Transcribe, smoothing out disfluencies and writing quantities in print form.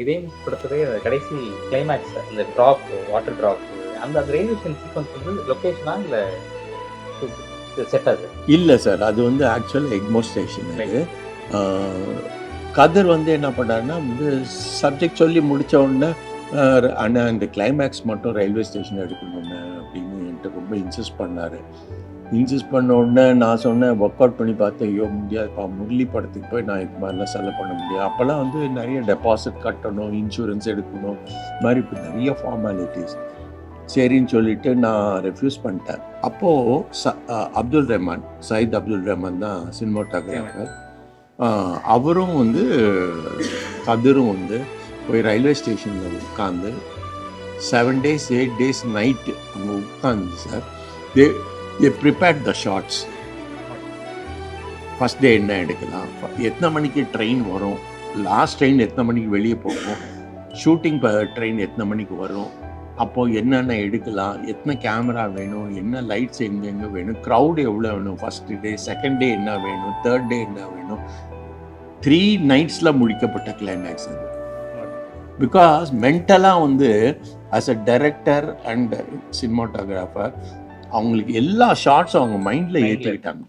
இதயம் படத்துடைய கடைசி கிளைமேக்ஸ் இந்த ட்ராப் வாட்டர் ட்ராப் அந்த ரயில்வே ஸ்டேஷன் சீக்வன்ஸ் வந்து லொக்கேஷனா இல்லை செட் அது? இல்லை சார், அது வந்து ஆக்சுவலாக எக்மோர் ஸ்டேஷன். அது கதிர் வந்து என்ன பண்ணாருன்னா வந்து சப்ஜெக்ட் சொல்லி முடித்த உடனே ஆனால் இந்த கிளைமேக்ஸ் மட்டும் ரயில்வே ஸ்டேஷன் எடுக்கணும்னு அப்படின்னு என்கிட்ட ரொம்ப இன்சிஸ்ட் பண்ணார். இன்சிஸ்ட் பண்ண உடனே நான் சொன்னேன், ஒர்க் அவுட் பண்ணி பார்த்தேன், ஐயோ முடியாதுப்பா, முரளி படத்துக்கு போய் நான் இது மாதிரிலாம் செலவு பண்ண முடியாது. அப்போல்லாம் வந்து நிறைய டெபாசிட் கட்டணும், இன்சூரன்ஸ் எடுக்கணும், இது மாதிரி இப்போ நிறைய ஃபார்மாலிட்டிஸ். சரின்னு சொல்லிட்டு நான் ரெஃப்யூஸ் பண்ணிட்டேன். அப்போது அப்துல் ரஹ்மான், சயீத் அப்துல் ரஹ்மான் தான் சினிமாட்டோகிராஃபர். அவரும் வந்து கதிரும் வந்து போய் ரயில்வே ஸ்டேஷனில் உட்காந்து 7 days 8 days நைட்டு அங்கே உட்காந்து sir they prepared the shots. First day என்ன எடுக்கலாம், எத்தனை மணிக்கு ட்ரெயின் வரும், லாஸ்ட் ட்ரெயின் எத்தனை மணிக்கு வெளியே போகும், ஷூட்டிங் ட்ரெயின் எத்தனை மணிக்கு வரும், அப்போது என்னென்ன எடுக்கலாம், எத்தனை கேமரா வேணும், என்ன லைட்ஸ் எங்கெங்கே வேணும், க்ரௌட் எவ்வளோ வேணும், ஃபஸ்ட்டு டே செகண்ட் டே என்ன வேணும், தேர்ட் டே என்ன வேணும். 3 nights முடிக்கப்பட்ட கிளைமேக்ஸ் அது. பிகாஸ் மென்டலாக வந்து as a director and cinematographer அவங்களுக்கு எல்லா ஷார்ட்ஸும் அவங்க மைண்டில் ஏற்றிக்கிட்டாங்க.